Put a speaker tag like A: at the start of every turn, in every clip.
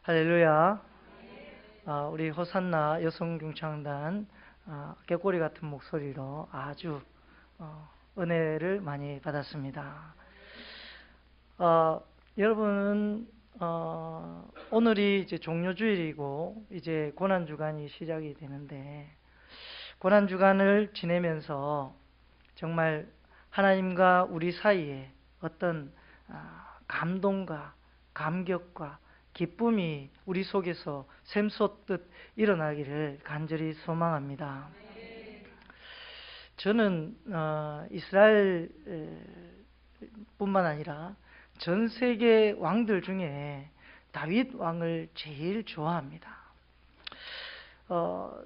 A: 할렐루야. 우리 호산나 여성중창단 꾀꼬리 같은 목소리로 아주 은혜를 많이 받았습니다. 여러분은 오늘이 이제 종료주일이고 이제 고난주간이 시작이 되는데, 고난주간을 지내면서 정말 하나님과 우리 사이에 어떤 감동과 감격과 기쁨이 우리 속에서 샘솟듯 일어나기를 간절히 소망합니다. 저는 이스라엘 뿐만 아니라 전 세계 왕들 중에 다윗 왕을 제일 좋아합니다.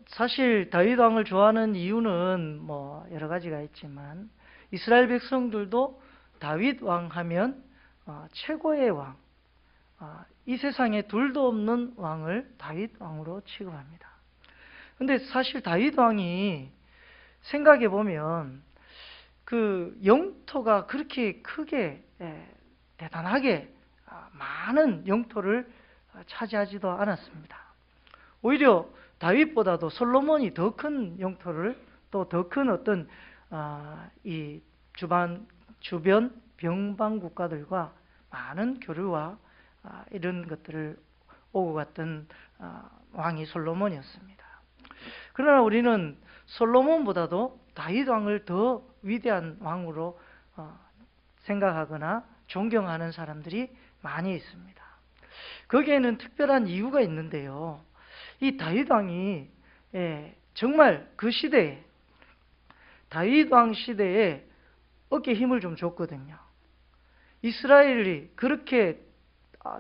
A: 사실 다윗 왕을 좋아하는 이유는 뭐 여러 가지가 있지만, 이스라엘 백성들도 다윗 왕 하면 최고의 왕, 이 세상에 둘도 없는 왕을 다윗 왕으로 취급합니다. 근데 사실 다윗 왕이 생각해 보면 그 영토가 그렇게 크게 대단하게 많은 영토를 차지하지도 않았습니다. 오히려 다윗보다도 솔로몬이 더 큰 영토를, 또 더 큰 어떤 이 주변 병방 국가들과 많은 교류와 이런 것들을 오고 갔던 왕이 솔로몬이었습니다. 그러나 우리는 솔로몬보다도 다윗 왕을 더 위대한 왕으로 생각하거나 존경하는 사람들이 많이 있습니다. 거기에는 특별한 이유가 있는데요. 이 다윗 왕이 정말 그 시대에, 다윗 왕 시대에 어깨에 힘을 좀 줬거든요. 이스라엘이 그렇게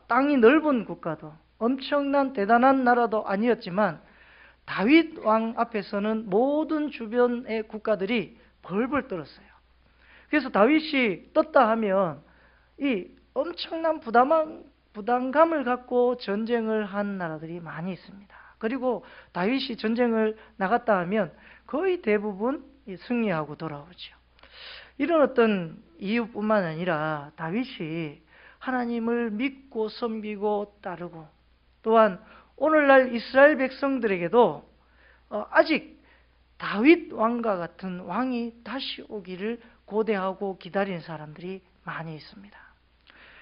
A: 땅이 넓은 국가도, 엄청난 대단한 나라도 아니었지만 다윗 왕 앞에서는 모든 주변의 국가들이 벌벌 떨었어요. 그래서 다윗이 떴다 하면 이 엄청난 부담감을 갖고 전쟁을 한 나라들이 많이 있습니다. 그리고 다윗이 전쟁을 나갔다 하면 거의 대부분 승리하고 돌아오죠. 이런 어떤 이유뿐만 아니라 다윗이 하나님을 믿고 섬기고 따르고, 또한 오늘날 이스라엘 백성들에게도 아직 다윗 왕과 같은 왕이 다시 오기를 고대하고 기다리는 사람들이 많이 있습니다.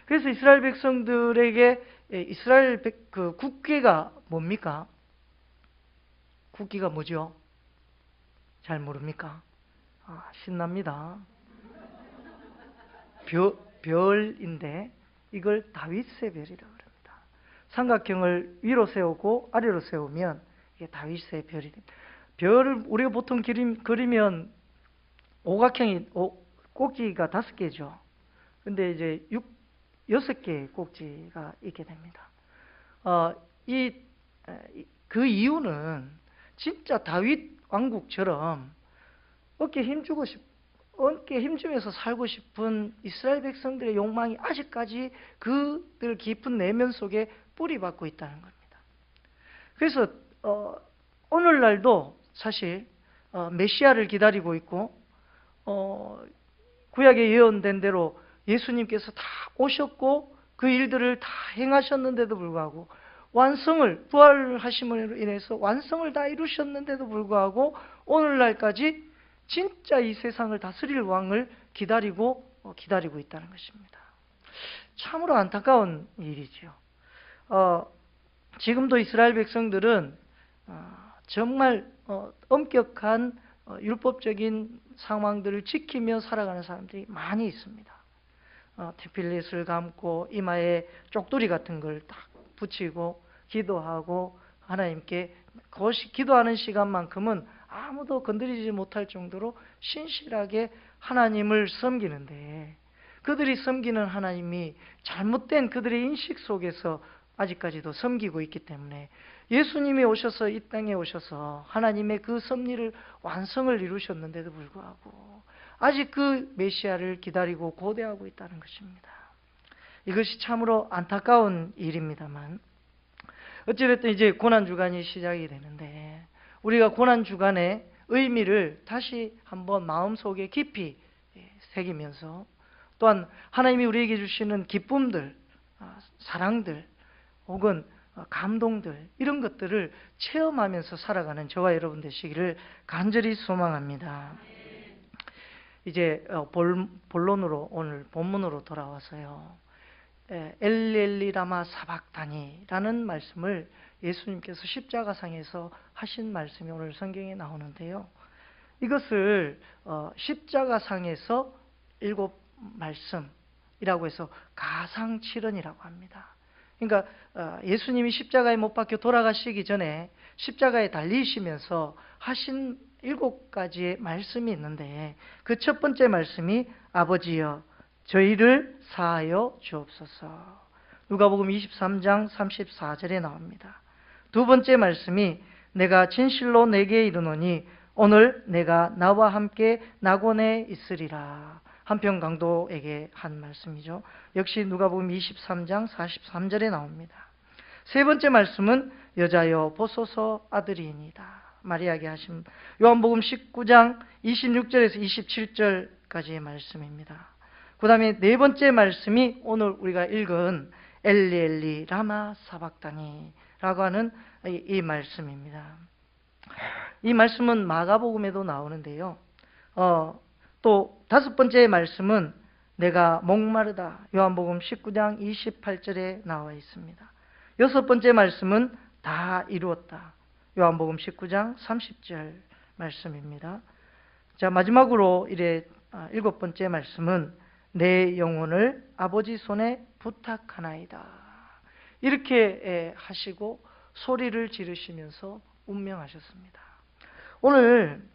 A: 그래서 이스라엘 백성들에게 이스라엘 그 국기가 뭡니까? 국기가 뭐죠? 잘 모릅니까? 신납니다. 별인데 이걸 다윗의 별이라고 합니다. 삼각형을 위로 세우고 아래로 세우면 이게 다윗의 별이 됩니다. 별을 우리가 보통 그리면 오각형이 꼭지가 5개죠. 근데 이제 6개의 꼭지가 있게 됩니다. 그 이유는 진짜 다윗 왕국처럼 어깨에 힘주면서 살고 싶은 이스라엘 백성들의 욕망이 아직까지 그들 깊은 내면 속에 뿌리박고 있다는 겁니다. 그래서 오늘날도 사실 메시아를 기다리고 있고, 구약에 예언된 대로 예수님께서 다 오셨고 그 일들을 다 행하셨는데도 불구하고, 부활하심으로 인해서 완성을 다 이루셨는데도 불구하고 오늘날까지 진짜 이 세상을 다스릴 왕을 기다리고 있다는 것입니다. 참으로 안타까운 일이죠. 지금도 이스라엘 백성들은 정말 엄격한 율법적인 상황들을 지키며 살아가는 사람들이 많이 있습니다. 티필릿을 감고 이마에 쪽두리 같은 걸 딱 붙이고 기도하고, 하나님께 그것이 기도하는 시간만큼은 아무도 건드리지 못할 정도로 신실하게 하나님을 섬기는데, 그들이 섬기는 하나님이 잘못된 그들의 인식 속에서 아직까지도 섬기고 있기 때문에, 예수님이 오셔서 이 땅에 오셔서 하나님의 그 섭리를 완성을 이루셨는데도 불구하고 아직 그 메시아를 기다리고 고대하고 있다는 것입니다. 이것이 참으로 안타까운 일입니다만, 어찌됐든 이제 고난주간이 시작이 되는데, 우리가 고난주간의 의미를 다시 한번 마음속에 깊이 새기면서, 또한 하나님이 우리에게 주시는 기쁨들, 사랑들, 혹은 감동들, 이런 것들을 체험하면서 살아가는 저와 여러분 되시기를 간절히 소망합니다. 이제 본론으로, 오늘 본문으로 돌아와서요. 엘리 라마 사박다니라는 말씀을 예수님께서 십자가상에서 하신 말씀이 오늘 성경에 나오는데요. 이것을 십자가상에서 7 말씀이라고 해서 가상칠언이라고 합니다. 그러니까 예수님이 십자가에 못 박혀 돌아가시기 전에 십자가에 달리시면서 하신 7가지의 말씀이 있는데, 그 첫 번째 말씀이 아버지여 저희를 사하여 주옵소서. 누가복음 23장 34절에 나옵니다. 두 번째 말씀이 내가 진실로 내게 이르노니 오늘 내가 나와 함께 낙원에 있으리라. 한편 강도에게 한 말씀이죠. 역시 누가복음 23장 43절에 나옵니다. 세 번째 말씀은 여자여 보소서 아들이니이다. 마리아에게 하신 요한복음 19장 26절에서 27절까지의 말씀입니다. 그 다음에 네 번째 말씀이 오늘 우리가 읽은 엘리 라마 사박다니라고 하는 이 말씀입니다. 이 말씀은 마가복음에도 나오는데요. 또 다섯 번째 말씀은 내가 목마르다. 요한복음 19장 28절에 나와 있습니다. 여섯 번째 말씀은 다 이루었다. 요한복음 19장 30절 말씀입니다. 자, 마지막으로 일곱 번째 말씀은 내 영혼을 아버지 손에 부탁하나이다. 이렇게 하시고 소리를 지르시면서 운명하셨습니다. 오늘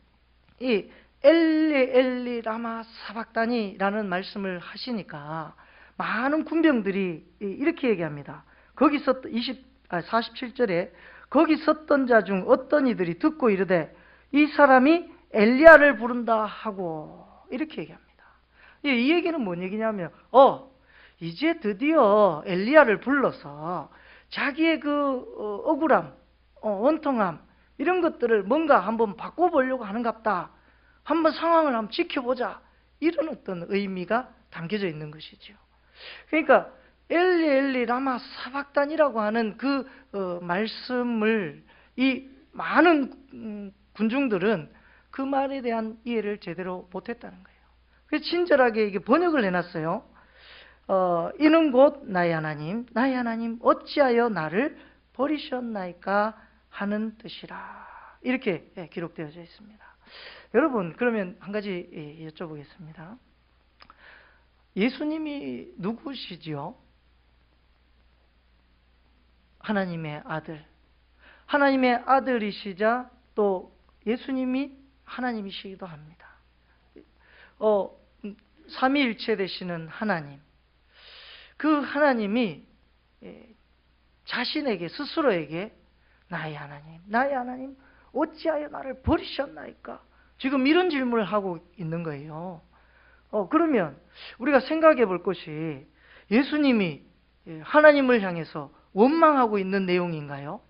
A: 이 엘리 라마 사박다니라는 말씀을 하시니까 많은 군병들이 이렇게 얘기합니다. 거기 47절에 거기 섰던 자 중 어떤 이들이 듣고 이르되 이 사람이 엘리야를 부른다 하고 이렇게 얘기합니다. 이 얘기는 뭔 얘기냐면 이제 드디어 엘리야를 불러서 자기의 그 억울함, 원통함 이런 것들을 뭔가 한번 바꿔보려고 하는갑다. 한번 상황을 한번 지켜보자. 이런 어떤 의미가 담겨져 있는 것이죠. 그러니까 엘리 라마 사박단이라고 하는 그 말씀을 이 많은 군중들은 그 말에 대한 이해를 제대로 못했다는 거예요. 그래서 친절하게 이게 번역을 해놨어요. 이는 곧 나의 하나님, 나의 하나님 어찌하여 나를 버리셨나이까 하는 뜻이라. 이렇게 기록되어져 있습니다. 여러분, 그러면 한 가지 여쭤보겠습니다. 예수님이 누구시지요? 하나님의 아들. 하나님의 아들이시자 또 예수님이 하나님이시기도 합니다. 삼위일체 되시는 하나님. 그 하나님이 자신에게 스스로에게 나의 하나님 어찌하여 나를 버리셨나이까? 지금 이런 질문을 하고 있는 거예요. 그러면 우리가 생각해 볼 것이 예수님이 하나님을 향해서 원망하고 있는 내용인가요?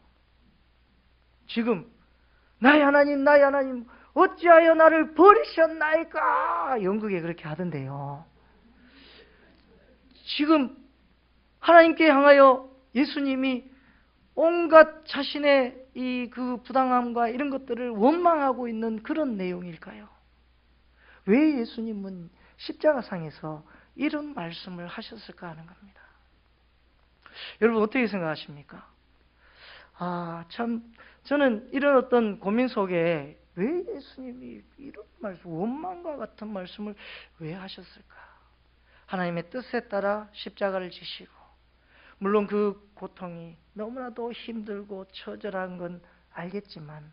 A: 지금 나의 하나님 어찌하여 나를 버리셨나이까? 연극에 그렇게 하던데요. 지금 하나님께 향하여 예수님이 온갖 자신의 이 그 부당함과 이런 것들을 원망하고 있는 그런 내용일까요? 왜 예수님은 십자가상에서 이런 말씀을 하셨을까 하는 겁니다. 여러분 어떻게 생각하십니까? 참 저는 이런 어떤 고민 속에 왜 예수님이 이런 말씀, 원망과 같은 말씀을 왜 하셨을까? 하나님의 뜻에 따라 십자가를 지시고, 물론 그 고통이 너무나도 힘들고 처절한 건 알겠지만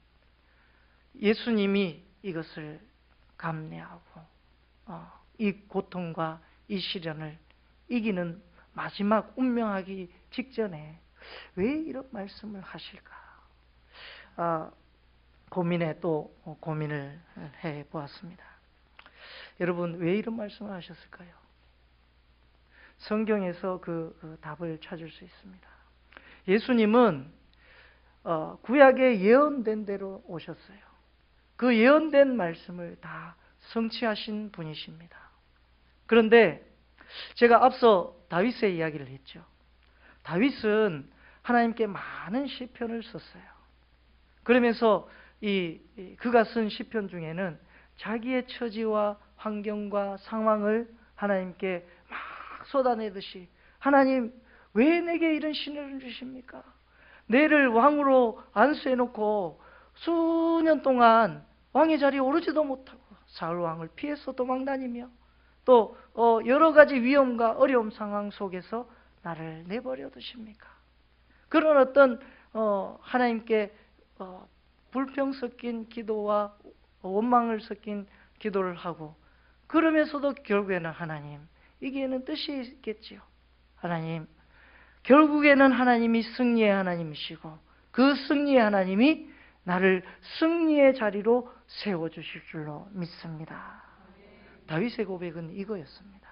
A: 예수님이 이것을 감내하고 이 고통과 이 시련을 이기는 마지막 운명하기 직전에 왜 이런 말씀을 하실까? 고민을 해보았습니다. 여러분 왜 이런 말씀을 하셨을까요? 성경에서 그 답을 찾을 수 있습니다. 예수님은 구약에 예언된 대로 오셨어요. 그 예언된 말씀을 다 성취하신 분이십니다. 그런데 제가 앞서 다윗의 이야기를 했죠. 다윗은 하나님께 많은 시편을 썼어요. 그러면서 그가 쓴 시편 중에는 자기의 처지와 환경과 상황을 하나님께 막 쏟아내듯이, 하나님 왜 내게 이런 시련을 주십니까? 내를 왕으로 안수해놓고 수년 동안 왕의 자리에 오르지도 못하고 사울 왕을 피해서 도망다니며 또 여러 가지 위험과 어려움 상황 속에서 나를 내버려 두십니까? 그런 어떤 하나님께 불평 섞인 기도와 원망을 섞인 기도를 하고, 그러면서도 결국에는 하나님, 이게는 뜻이 있겠지요. 하나님, 결국에는 하나님이 승리의 하나님이시고 그 승리의 하나님이 나를 승리의 자리로 세워주실 줄로 믿습니다. 다윗의 고백은 이거였습니다.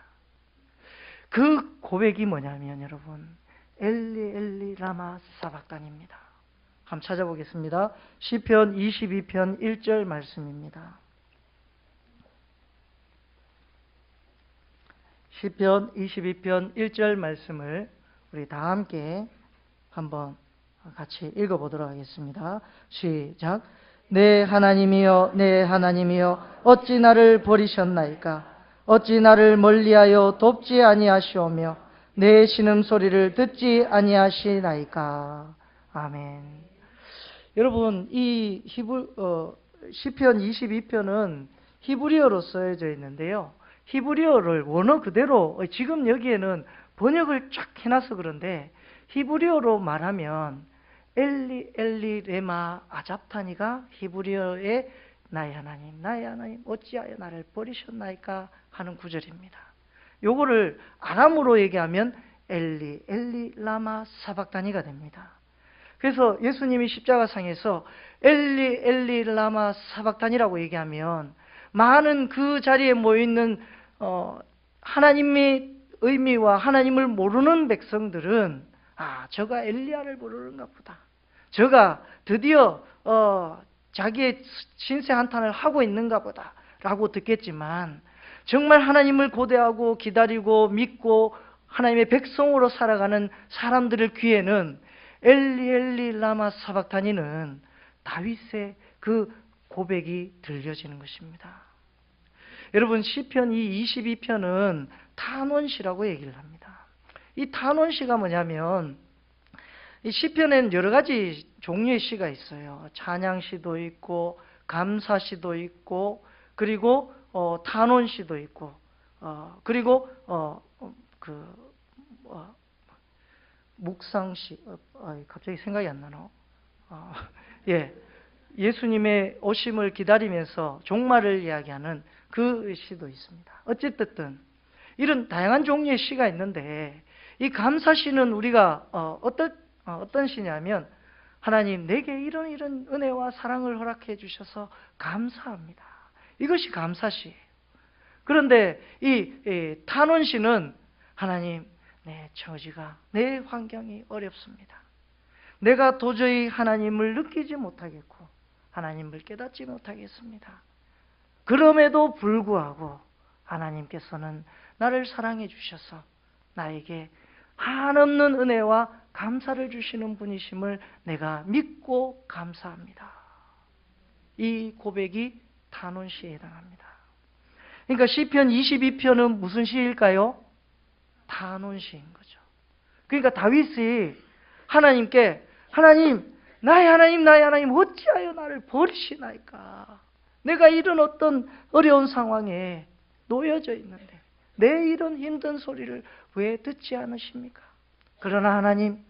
A: 그 고백이 뭐냐면 여러분, 엘리 엘리 라마 사박단입니다. 한번 찾아보겠습니다. 시편 22편 1절 말씀입니다. 시편 22편 1절 말씀을 우리 다 함께 한번 같이 읽어보도록 하겠습니다. 시작. 내 하나님이여 내 하나님이여 어찌 나를 버리셨나이까? 어찌 나를 멀리하여 돕지 아니하시오며 내 신음소리를 듣지 아니하시나이까? 아멘. 여러분, 이 시편 22편은 히브리어로 쓰여져 있는데요, 히브리어를 원어 그대로, 지금 여기에는 번역을 쫙 해놔서 그런데 히브리어로 말하면 엘리 엘리 레마 아잡타니가 히브리어의 나의 하나님 어찌하여 나를 버리셨나이까 하는 구절입니다. 요거를 아람어로 얘기하면 엘리 엘리 라마 사박다니가 됩니다. 그래서 예수님이 십자가상에서 엘리 엘리 라마 사박다니라고 얘기하면 많은 그 자리에 모여있는 하나님의 의미와 하나님을 모르는 백성들은 저가 엘리야를 부르는가 보다, 저가 드디어 자기의 신세 한탄을 하고 있는가 보다 라고 듣겠지만, 정말 하나님을 고대하고 기다리고 믿고 하나님의 백성으로 살아가는 사람들의 귀에는 엘리 엘리 라마 사박다니는 다윗의 그 고백이 들려지는 것입니다. 여러분, 시편 이 22편은 탄원시라고 얘기를 합니다. 이 탄원시가 뭐냐면, 이 시편에는 여러 가지 종류의 시가 있어요. 찬양시도 있고 감사시도 있고 그리고 탄원시도 있고 그리고 묵상시, 갑자기 생각이 안 나노. 예수님의 오심을 기다리면서 종말을 이야기하는 그 시도 있습니다. 어쨌든 이런 다양한 종류의 시가 있는데, 이 감사시는 우리가 어떤 시냐면, 하나님 내게 이런 은혜와 사랑을 허락해 주셔서 감사합니다. 이것이 감사시예요. 그런데 이 탄원시는, 하나님 내 처지가, 내 환경이 어렵습니다. 내가 도저히 하나님을 느끼지 못하겠고 하나님을 깨닫지 못하겠습니다. 그럼에도 불구하고 하나님께서는 나를 사랑해 주셔서 나에게 한없는 은혜와 감사를 주시는 분이심을 내가 믿고 감사합니다. 이 고백이 탄원시에 해당합니다. 그러니까 시편 22편은 무슨 시일까요? 탄원시인 거죠. 그러니까 다윗이 하나님께, 하나님 나의 하나님 어찌하여 나를 버리시나이까? 내가 이런 어떤 어려운 상황에 놓여져 있는데 내 이런 힘든 소리를 왜 듣지 않으십니까? 그러나 하나님,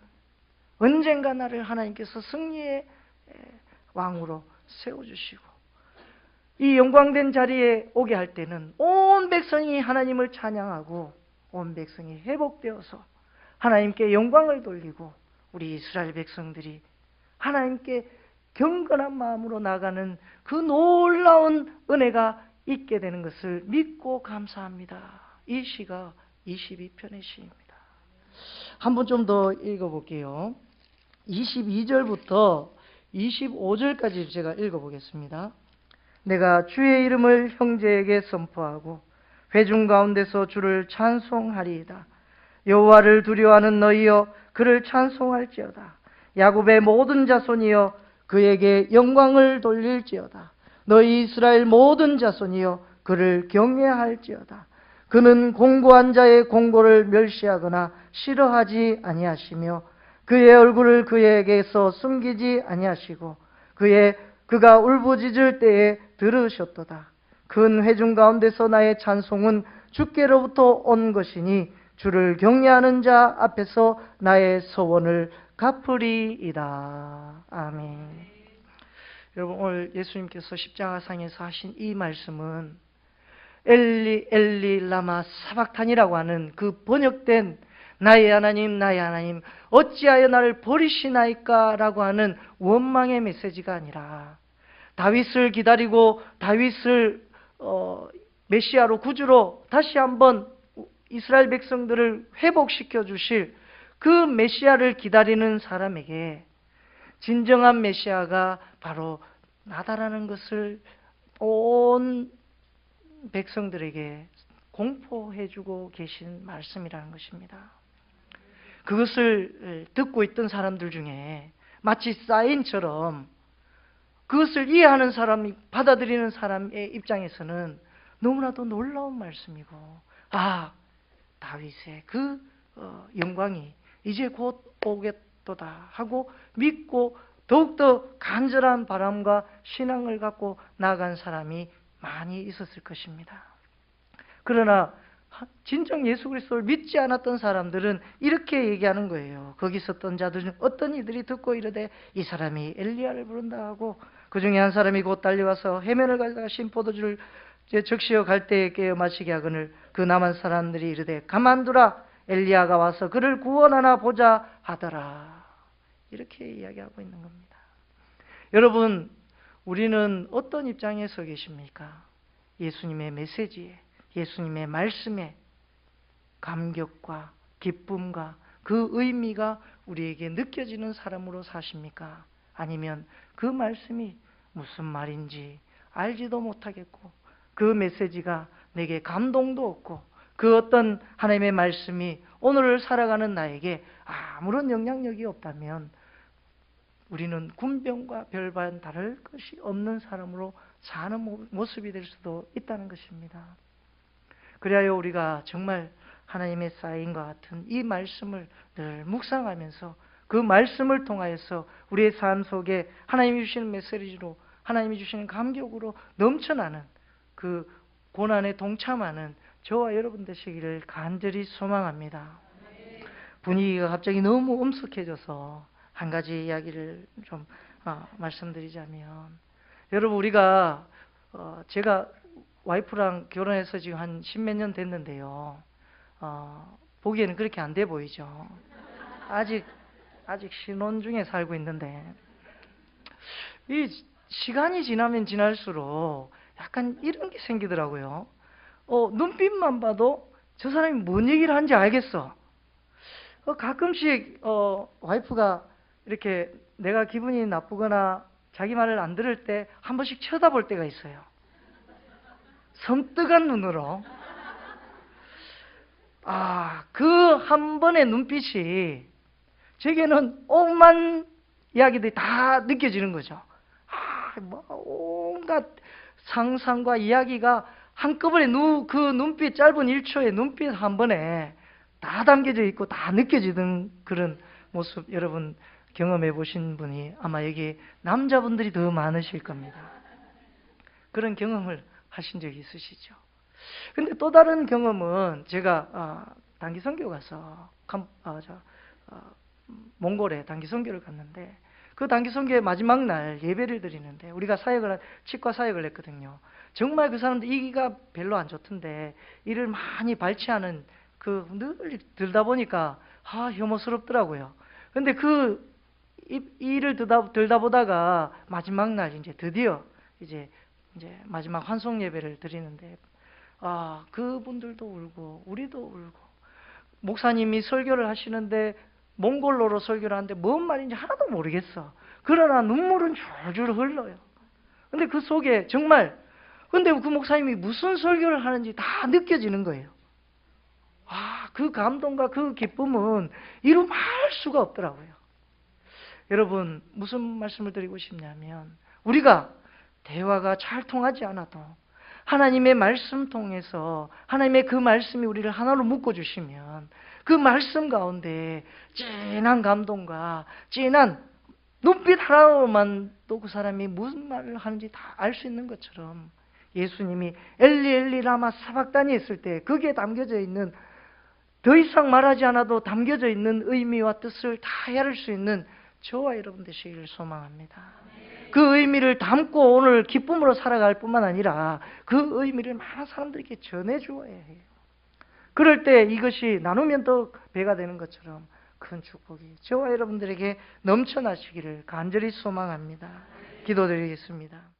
A: 언젠가 나를 하나님께서 승리의 왕으로 세워주시고 이 영광된 자리에 오게 할 때는 온 백성이 하나님을 찬양하고 온 백성이 회복되어서 하나님께 영광을 돌리고 우리 이스라엘 백성들이 하나님께 경건한 마음으로 나가는 그 놀라운 은혜가 있게 되는 것을 믿고 감사합니다. 이 시가 22편의 시입니다. 한번 좀 더 읽어볼게요. 22절부터 25절까지 제가 읽어보겠습니다. 내가 주의 이름을 형제에게 선포하고 회중 가운데서 주를 찬송하리이다. 여호와를 두려워하는 너희여 그를 찬송할지어다. 야곱의 모든 자손이여 그에게 영광을 돌릴지어다. 너희 이스라엘 모든 자손이여 그를 경외할지어다. 그는 공고한 자의 공고를 멸시하거나 싫어하지 아니하시며 그의 얼굴을 그에게서 숨기지 아니하시고 그가 울부짖을 때에 들으셨도다. 큰 회중 가운데서 나의 찬송은 주께로부터 온 것이니 주를 경외하는 자 앞에서 나의 소원을 갚으리이다. 아멘. 여러분, 오늘 예수님께서 십자가상에서 하신 이 말씀은 엘리 엘리 라마 사박탄이라고 하는 그 번역된 나의 하나님 나의 하나님 어찌하여 나를 버리시나이까 라고 하는 원망의 메시지가 아니라 다윗을 기다리고 다윗을 메시아로 구주로 다시 한번 이스라엘 백성들을 회복시켜 주실 그 메시아를 기다리는 사람에게 진정한 메시아가 바로 나다라는 것을 온 백성들에게 공포해주고 계신 말씀이라는 것입니다. 그것을 듣고 있던 사람들 중에 마치 사인처럼 그것을 이해하는 사람이, 받아들이는 사람의 입장에서는 너무나도 놀라운 말씀이고, 다윗의 그 영광이 이제 곧 오겠도다 하고 믿고 더욱더 간절한 바람과 신앙을 갖고 나아간 사람이 많이 있었을 것입니다. 그러나 진정 예수 그리스도를 믿지 않았던 사람들은 이렇게 얘기하는 거예요. 거기 있었던 자들은 어떤 이들이 듣고 이르되 이 사람이 엘리야를 부른다 하고 그 중에 한 사람이 곧 달려와서 해면을 가져다가 신 포도주를 적시어 갈 때에 깨어 마시게 하거늘 그 남은 사람들이 이르되 가만두라 엘리야가 와서 그를 구원하나 보자 하더라. 이렇게 이야기하고 있는 겁니다. 여러분, 우리는 어떤 입장에 서 계십니까? 예수님의 메시지에, 예수님의 말씀에 감격과 기쁨과 그 의미가 우리에게 느껴지는 사람으로 사십니까? 아니면 그 말씀이 무슨 말인지 알지도 못하겠고 그 메시지가 내게 감동도 없고 그 어떤 하나님의 말씀이 오늘을 살아가는 나에게 아무런 영향력이 없다면 우리는 군병과 별반 다를 것이 없는 사람으로 사는 모습이 될 수도 있다는 것입니다. 그래야 우리가 정말 하나님의 사인과 같은 이 말씀을 늘 묵상하면서 그 말씀을 통하여서 우리의 삶 속에 하나님이 주시는 메시지로 하나님이 주시는 감격으로 넘쳐나는 그 고난에 동참하는 저와 여러분 되시기를 간절히 소망합니다. 분위기가 갑자기 너무 엄숙해져서 한 가지 이야기를 좀 말씀드리자면, 여러분, 우리가 제가 와이프랑 결혼해서 지금 한 십몇 년 됐는데요. 보기에는 그렇게 안 돼 보이죠. 아직 신혼 중에 살고 있는데 이 시간이 지나면 지날수록 약간 이런 게 생기더라고요. 눈빛만 봐도 저 사람이 뭔 얘기를 하는지 알겠어. 가끔씩 와이프가 이렇게 내가 기분이 나쁘거나 자기 말을 안 들을 때 한 번씩 쳐다볼 때가 있어요. 섬뜩한 눈으로. 그 한 번의 눈빛이 제게는 오만 이야기들이 다 느껴지는 거죠. 온갖 상상과 이야기가 한꺼번에 그 눈빛, 짧은 1초의 눈빛 한 번에 다 담겨져 있고 다 느껴지던 그런 모습, 여러분 경험해 보신 분이 아마 여기 남자분들이 더 많으실 겁니다. 그런 경험을 하신 적이 있으시죠? 근데 또 다른 경험은 제가 단기 선교 가서 몽골에 단기 선교를 갔는데 그 단기 선교의 마지막 날 예배를 드리는데 우리가 치과 사역을 했거든요. 정말 그 사람들 이가 별로 안 좋던데 이를 많이 발치하는 늘 들다 보니까 혐오스럽더라고요. 근데 그 일을 들다 보다가 마지막 날 드디어 이제 마지막 환송 예배를 드리는데 그분들도 울고 우리도 울고 목사님이 설교를 하시는데 몽골어로 설교를 하는데 뭔 말인지 하나도 모르겠어. 그러나 눈물은 줄줄 흘러요. 근데 그 속에 정말 근데 그 목사님이 무슨 설교를 하는지 다 느껴지는 거예요. 그 감동과 그 기쁨은 이루 말할 수가 없더라고요. 여러분, 무슨 말씀을 드리고 싶냐면, 우리가 대화가 잘 통하지 않아도 하나님의 말씀 통해서 하나님의 그 말씀이 우리를 하나로 묶어주시면 그 말씀 가운데 진한 감동과 진한 눈빛 하나로만도 그 사람이 무슨 말을 하는지 다 알 수 있는 것처럼, 예수님이 엘리 엘리 라마 사박다니 했을 때 거기에 담겨져 있는, 더 이상 말하지 않아도 담겨져 있는 의미와 뜻을 다 헤아릴 수 있는 저와 여러분 되시기를 소망합니다. 그 의미를 담고 오늘 기쁨으로 살아갈 뿐만 아니라 그 의미를 많은 사람들에게 전해주어야 해요. 그럴 때 이것이 나누면 더 배가 되는 것처럼 큰 축복이 저와 여러분들에게 넘쳐나시기를 간절히 소망합니다. 기도드리겠습니다.